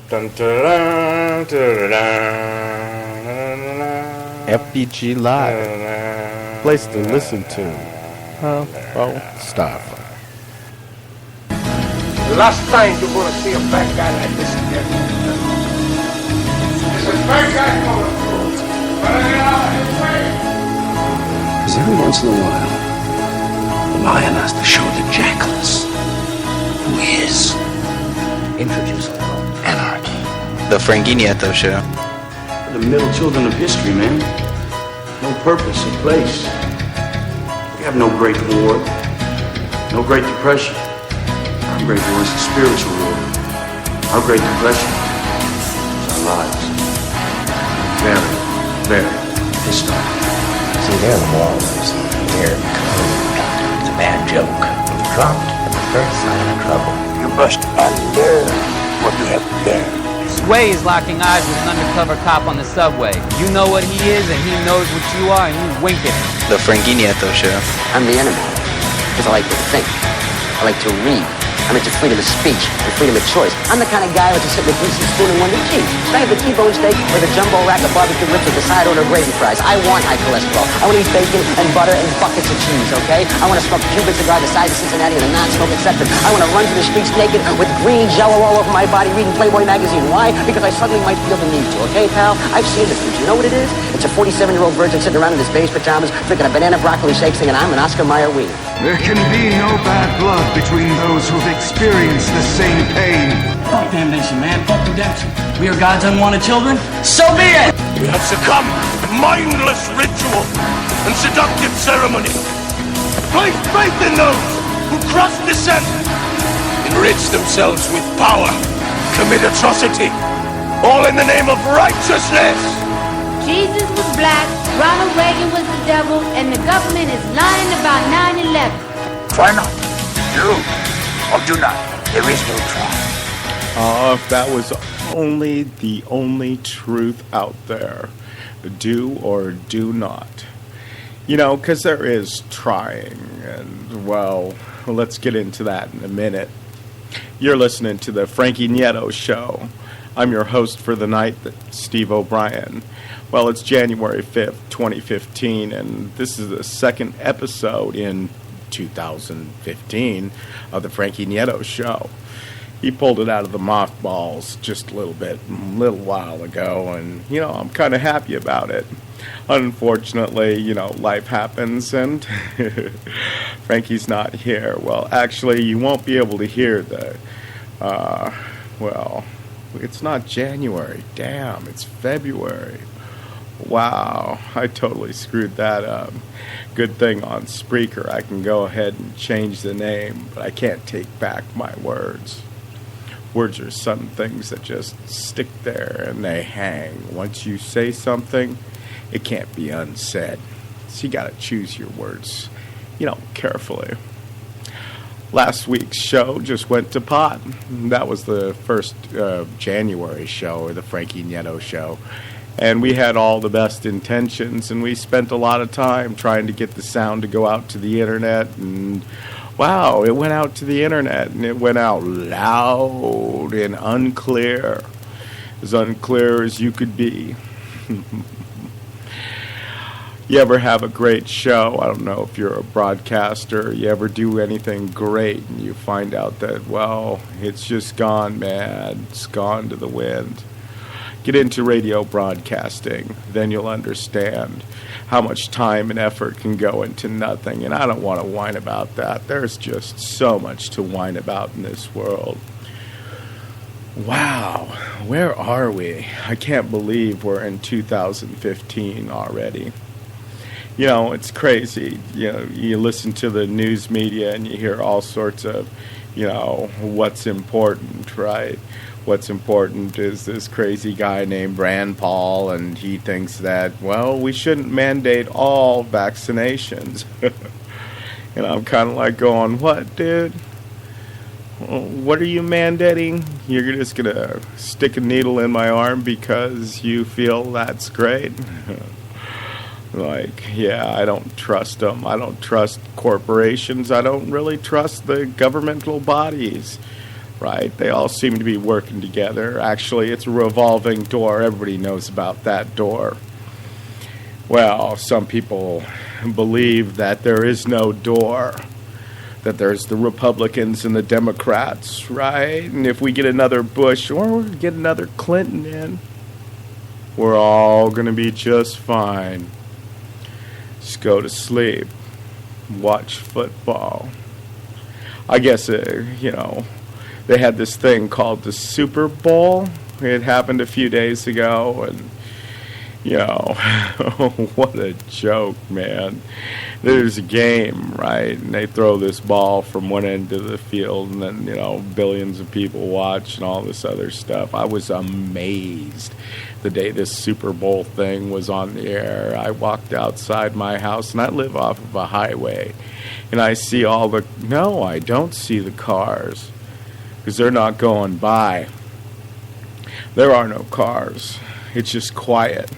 Dun, da, da, da, da, FBG Live. Place to listen to. Stuff. The last time you're going to see a bad guy like this again. There's a bad guy coming through. Better get out of his way. Because every once in a while, the lion has to show the jackals who he is. Introduce anarchy. The Frankie Nieto Show. We're the middle children of history, man. No purpose or place. We have no Great War, no Great Depression. Our Great War is the spiritual war. Our Great Depression is our lives. Very, very historic. See, they're the walls. They're code. It's a bad joke. You've dropped at the first sign of trouble. You must unlearn what you have learned. Sway is locking eyes with an undercover cop on the subway. You know what he is, and he knows what you are, and you wink at him. The Frankie Nieto Show. I'm the enemy, because I like to think. I like to read. I'm into freedom of speech and freedom of choice. I'm the kind of guy who likes to sit with a greasy spoon and wonder, gee, should I have the T-bone steak or the jumbo rack of barbecue ribs with the side order gravy fries? I want high cholesterol. I want to eat bacon and butter and buckets of cheese, okay? I want to smoke a Cuban cigar the size of Cincinnati and a non-smoke accepted. I want to run through the streets naked with green jello all over my body reading Playboy magazine. Why? Because I suddenly might feel the need to, okay, pal? I've seen the future. You know what it is? It's a 47-year-old virgin sitting around in his beige pajamas drinking a banana broccoli shake singing I'm an Oscar Mayer wiener. There can be no bad blood between those who've experienced the same pain. Fuck damnation, man. Fuck redemption. We are God's unwanted children. So be it! We have succumbed to mindless ritual and seductive ceremony. Place faith in those who cross descent, enrich themselves with power, commit atrocity, all in the name of righteousness. Jesus was black, Ronald Reagan was the devil, and the government is lying about 9/11. Try not. Do or do not. There is no try. If that was only the only truth out there. Do or do not. You know, because there is trying. And, well, let's get into that in a minute. You're listening to the Frankie Nieto Show. I'm your host for the night, Steve O'Brien. Well, it's January 5th, 2015, and this is the second episode in 2015 of the Frankie Nieto Show. He pulled it out of the mothballs just a little while ago, and, you know, I'm kind of happy about it. Unfortunately, you know, life happens, and Frankie's not here. Well, actually, you won't be able to hear the, it's not January. Damn, it's February. Wow, I totally screwed that up. Good thing on Spreaker I can go ahead and change the name, but I can't take back my words. Words are some things that just stick there and they hang. Once you say something, it can't be unsaid. So you gotta choose your words, you know, carefully. Last week's show just went to pot. That was the first January show, or the Frankie Nieto Show. And we had all the best intentions, and we spent a lot of time trying to get the sound to go out to the internet. And wow, it went out to the internet, and it went out loud and unclear. As unclear as you could be. You ever have a great show? I don't know if you're a broadcaster. You ever do anything great, and you find out that, well, it's just gone, man. It's gone to the wind. Get into radio broadcasting, then you'll understand how much time and effort can go into nothing. And I don't want to whine about that. There's just so much to whine about in this world. Wow, where are we? I can't believe we're in 2015 already. You know, it's crazy. You know, you listen to the news media and you hear all sorts of, you know, what's important, right? What's important is this crazy guy named Rand Paul, and he thinks that, well, we shouldn't mandate all vaccinations. And I'm kind of like going, what, dude? What are you mandating? You're just going to stick a needle in my arm because you feel that's great? Like, yeah, I don't trust them. I don't trust corporations. I don't really trust the governmental bodies. right? They all seem to be working together. Actually, it's a revolving door. Everybody knows about that door. Well, some people believe that there is no door, that there's the Republicans and the Democrats, right? And if we get another Bush or get another Clinton in, we're all going to be just fine. Just go to sleep, watch football. I guess, they had this thing called the Super Bowl. It happened a few days ago, and what a joke, man. There's a game, right? And they throw this ball from one end of the field, and then, billions of people watch and all this other stuff. I was amazed the day this Super Bowl thing was on the air. I walked outside my house, and I live off of a highway, and I see I don't see the cars, because they're not going by. There are no cars. It's just quiet.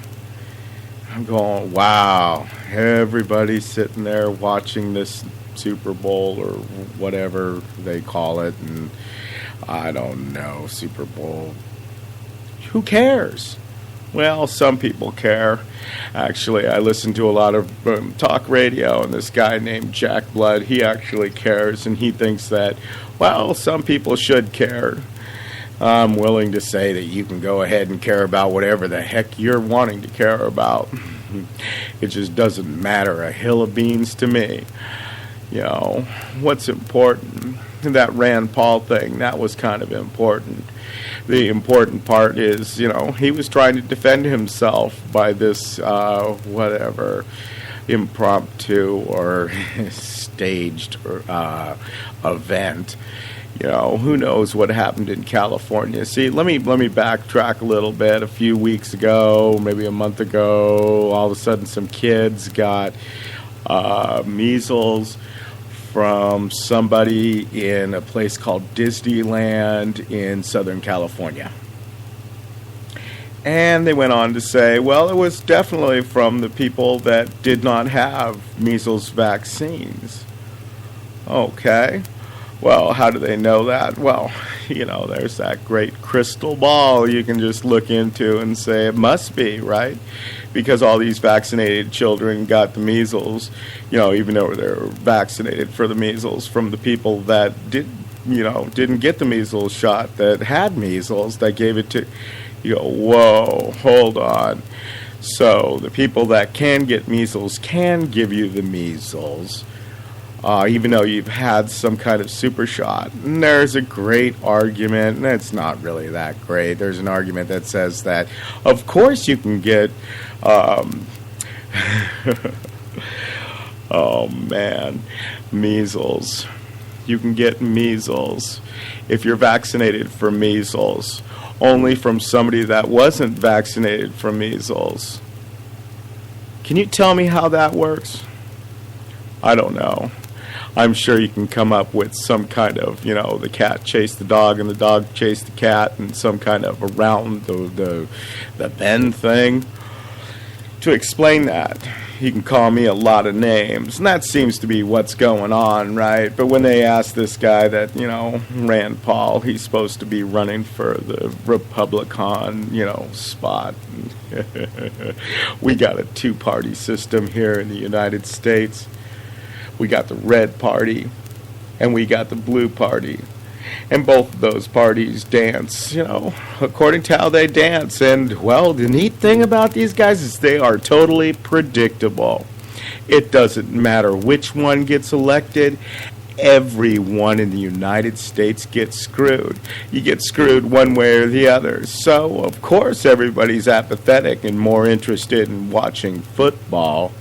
I'm going, wow, everybody's sitting there watching this Super Bowl or whatever they call it, and I don't know, Super Bowl. Who cares? Well, some people care. Actually, I listen to a lot of talk radio, and this guy named Jack Blood, he actually cares, and he thinks that, some people should care. I'm willing to say that you can go ahead and care about whatever the heck you're wanting to care about. It just doesn't matter a hill of beans to me. What's important? That Rand Paul thing, that was kind of important. The important part is, he was trying to defend himself by this, impromptu or staged event. Who knows what happened in California. See, let me backtrack a little bit. A few weeks ago, maybe a month ago, all of a sudden some kids got measles from somebody in a place called Disneyland in Southern California. And they went on to say, it was definitely from the people that did not have measles vaccines. Okay. Well, how do they know that? Well, there's that great crystal ball you can just look into and say it must be, right? Because all these vaccinated children got the measles, even though they were vaccinated for the measles from the people that didn't get the measles shot, that had measles, that gave it to, whoa, hold on. So the people that can get measles can give you the measles. Even though you've had some kind of super shot. And there's a great argument, and it's not really that great. There's an argument that says that, of course you can get, measles. You can get measles if you're vaccinated for measles, only from somebody that wasn't vaccinated for measles. Can you tell me how that works? I don't know. I'm sure you can come up with some kind of, the cat chased the dog and the dog chased the cat and some kind of around the bend thing. To explain that, you can call me a lot of names, and that seems to be what's going on, right? But when they ask this guy that, Rand Paul, he's supposed to be running for the Republican, spot. We got a two-party system here in the United States. We got the red party, and we got the blue party. And both of those parties dance, according to how they dance. And, the neat thing about these guys is they are totally predictable. It doesn't matter which one gets elected. Everyone in the United States gets screwed. You get screwed one way or the other. So, of course, everybody's apathetic and more interested in watching football.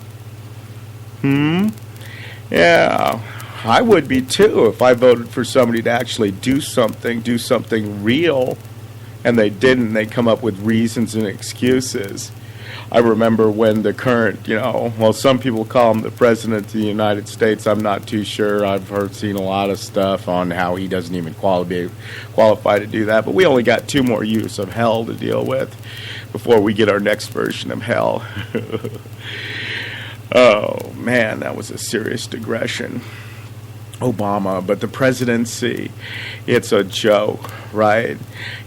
Yeah, I would be too if I voted for somebody to actually do something real, and they didn't. They come up with reasons and excuses. I remember when the current, some people call him the President of the United States. I'm not too sure. I've seen a lot of stuff on how he doesn't even qualify to do that. But we only got 2 more years of hell to deal with before we get our next version of hell. Oh, man, that was a serious digression. Obama, but the presidency, it's a joke, right?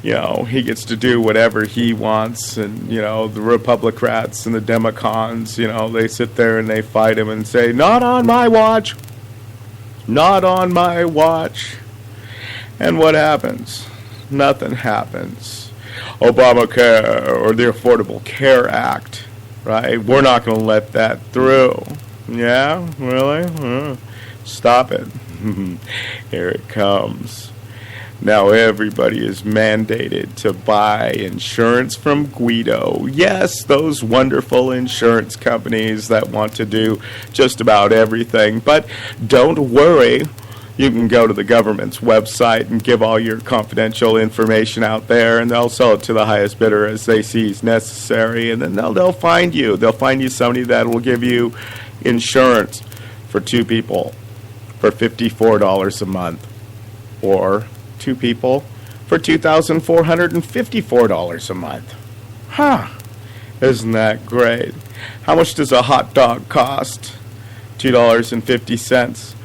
You know, he gets to do whatever he wants, and, you know, the Republicrats and the Democons, you know, they sit there and they fight him and say, not on my watch, not on my watch. And what happens? Nothing happens. Obamacare, or the Affordable Care Act, right? We're not going to let that through. Yeah? Really? Stop it. Here it comes. Now everybody is mandated to buy insurance from Guido. Yes, those wonderful insurance companies that want to do just about everything. But don't worry. You can go to the government's website and give all your confidential information out there, and they'll sell it to the highest bidder as they see is necessary, and then they'll find you. They'll find you somebody that will give you insurance for 2 people for $54 a month, or 2 people for $2,454 a month. Huh. Isn't that great? How much does a hot dog cost? $2.50.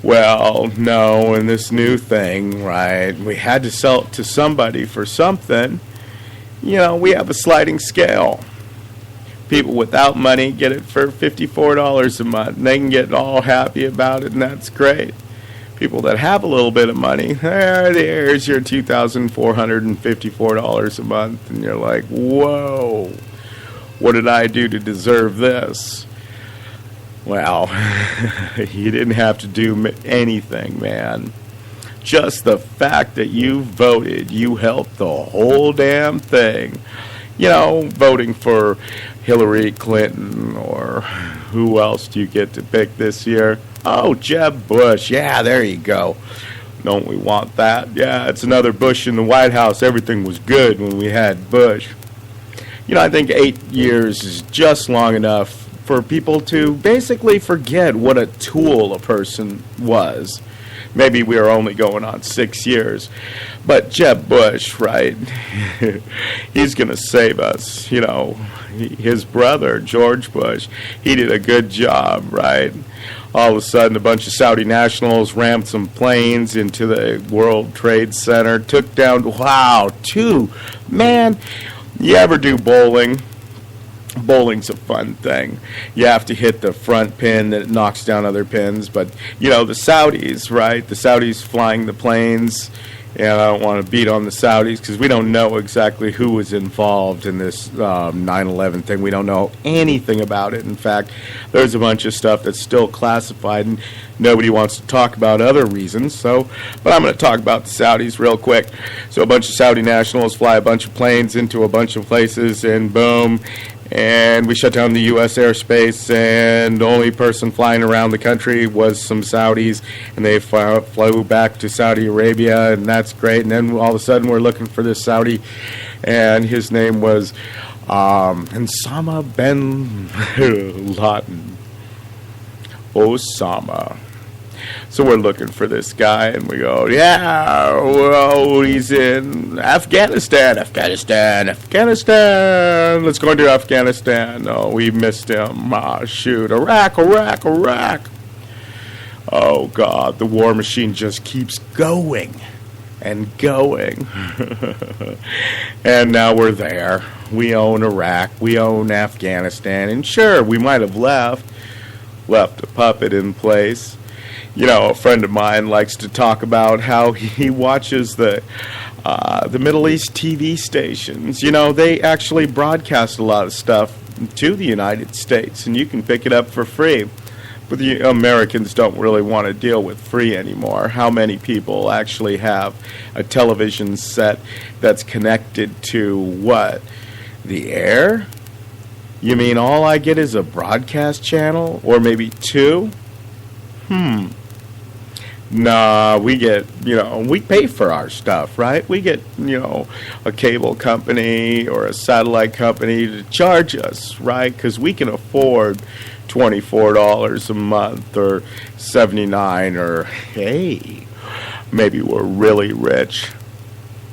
Well, no, in this new thing, right, we had to sell it to somebody for something. You know, we have a sliding scale. People without money get it for $54 a month, and they can get all happy about it, and that's great. People that have a little bit of money, there's your $2,454 a month, and you're like, whoa, what did I do to deserve this? Well, you didn't have to do anything, man. Just the fact that you voted, you helped the whole damn thing. You know, voting for Hillary Clinton, or who else do you get to pick this year? Oh, Jeb Bush. Yeah, there you go. Don't we want that? Yeah, it's another Bush in the White House. Everything was good when we had Bush. You know, I think 8 years is just long enough for people to basically forget what a tool a person was. Maybe we are only going on 6 years. But Jeb Bush, right, he's going to save us. You know, his brother, George Bush, he did a good job, right? All of a sudden, a bunch of Saudi nationals rammed some planes into the World Trade Center, took down, man, you ever do bowling? Bowling's a fun thing. You have to hit the front pin that knocks down other pins. But, you know, the Saudis, right? The Saudis flying the planes. And I don't want to beat on the Saudis because we don't know exactly who was involved in this 9/11 thing. We don't know anything about it. In fact, there's a bunch of stuff that's still classified, and nobody wants to talk about other reasons. But I'm going to talk about the Saudis real quick. So a bunch of Saudi nationals fly a bunch of planes into a bunch of places, and boom, and we shut down the U.S. airspace, and the only person flying around the country was some Saudis, and they flew back to Saudi Arabia, and that's great. And then all of a sudden we're looking for this Saudi, and his name was Osama bin Laden. Osama. So we're looking for this guy, and we go, yeah, well, he's in Afghanistan. Let's go into Afghanistan. No, we missed him. Shoot, Iraq. Oh, God, the war machine just keeps going and going. And now we're there. We own Iraq. We own Afghanistan. And sure, we might have left a puppet in place. You know, a friend of mine likes to talk about how he watches the Middle East TV stations. You know, they actually broadcast a lot of stuff to the United States, and you can pick it up for free. But the Americans don't really want to deal with free anymore. How many people actually have a television set that's connected to what? The air? You mean all I get is a broadcast channel? Or maybe 2? Nah, we get, we pay for our stuff, right? We get, a cable company or a satellite company to charge us, right? Because we can afford $24 a month or $79, or, hey, maybe we're really rich.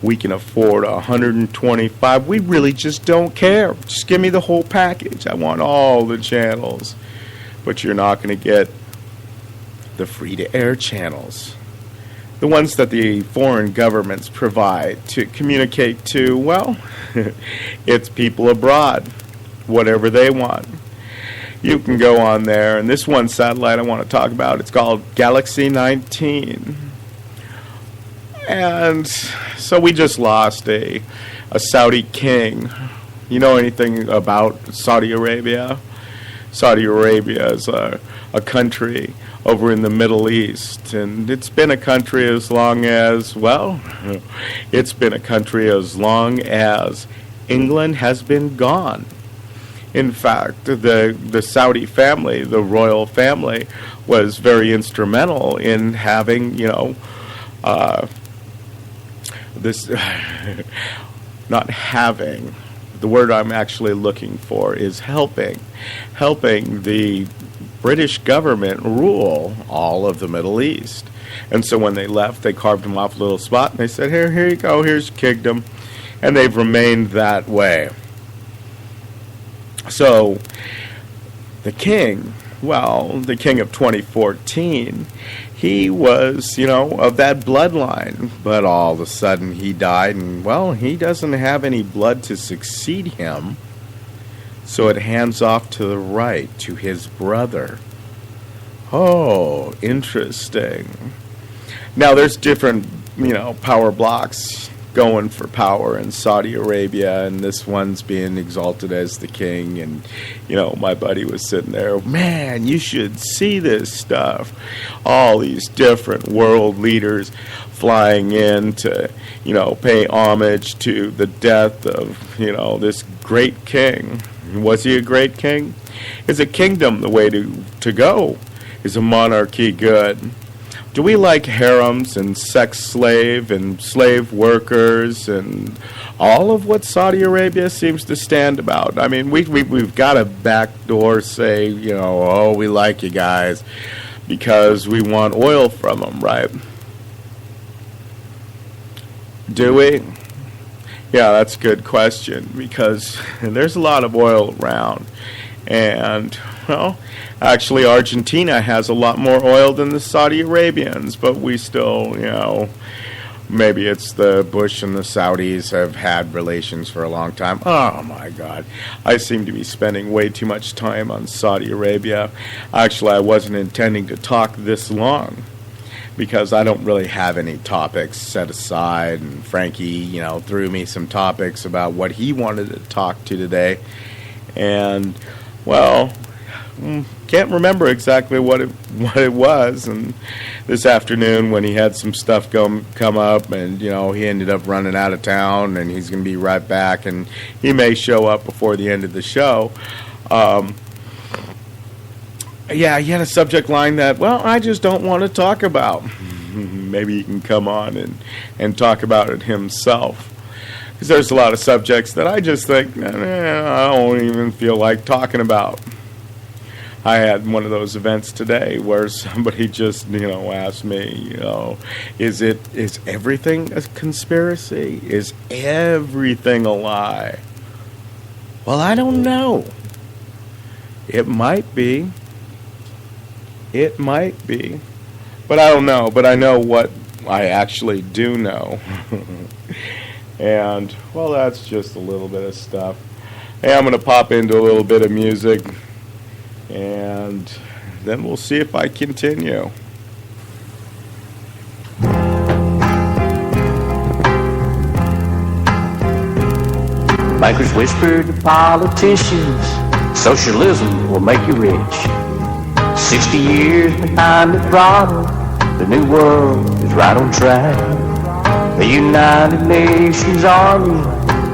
We can afford $125. We really just don't care. Just give me the whole package. I want all the channels. But you're not going to get the free-to-air channels, the ones that the foreign governments provide to communicate to, well, it's people abroad, whatever they want. You can go on there, and this one satellite I want to talk about, it's called Galaxy 19. And so we just lost a Saudi king. You know anything about Saudi Arabia? Saudi Arabia is a country over in the Middle East, and it's been a country as long as, well, it's been a country as long as England has been gone. In fact, the Saudi family, the royal family, was very instrumental in having, this, not having, the word I'm actually looking for is helping the British government rule all of the Middle East. And so when they left, they carved them off a little spot, and they said, here you go, here's your kingdom. And they've remained that way. So the king, the king of 2014, he was, of that bloodline. But all of a sudden he died, and, he doesn't have any blood to succeed him. So it hands off to the right, to his brother. Oh, interesting. Now there's different, power blocks going for power in Saudi Arabia, and this one's being exalted as the king. And my buddy was sitting there, man, you should see this stuff, all these different world leaders flying in to pay homage to the death of this great king. Was he a great king? Is a kingdom the way to go? Is a monarchy good? Do we like harems and sex slave and slave workers and all of what Saudi Arabia seems to stand about? I mean, we've got a backdoor say, we like you guys because we want oil from them, right? Do we? Yeah, that's a good question, because there's a lot of oil around. And, actually Argentina has a lot more oil than the Saudi Arabians, but we still, maybe it's the Bush and the Saudis have had relations for a long time. Oh, my God. I seem to be spending way too much time on Saudi Arabia. Actually, I wasn't intending to talk this long, because I don't really have any topics set aside, and Frankie, threw me some topics about what he wanted to talk to today, and, can't remember exactly what it was. And this afternoon, when he had some stuff come up, and he ended up running out of town, and he's going to be right back, and he may show up before the end of the show. Yeah, he had a subject line that, I just don't want to talk about. Maybe he can come on and talk about it himself. Because there's a lot of subjects that I just think, I don't even feel like talking about. I had one of those events today where somebody just, asked me, is everything a conspiracy? Is everything a lie? Well, I don't know. It might be. It might be. But I don't know. But I know what I actually do know. And, that's just a little bit of stuff. Hey, I'm going to pop into a little bit of music, and then we'll see if I continue. Bankers whisper to politicians, socialism will make you rich. 60 years behind the throttle, the new world is right on track. The United Nations Army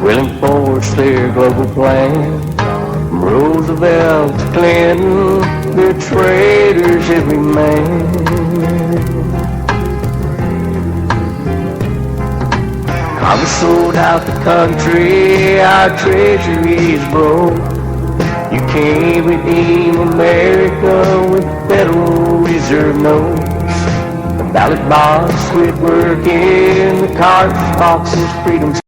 will enforce their global plan. From Roosevelt to Clinton, they're traitors every man. Congress sold out the country, our treasury is broke. You can't redeem America with Federal Reserve notes. The ballot box quit working, the cartridge box is freedom's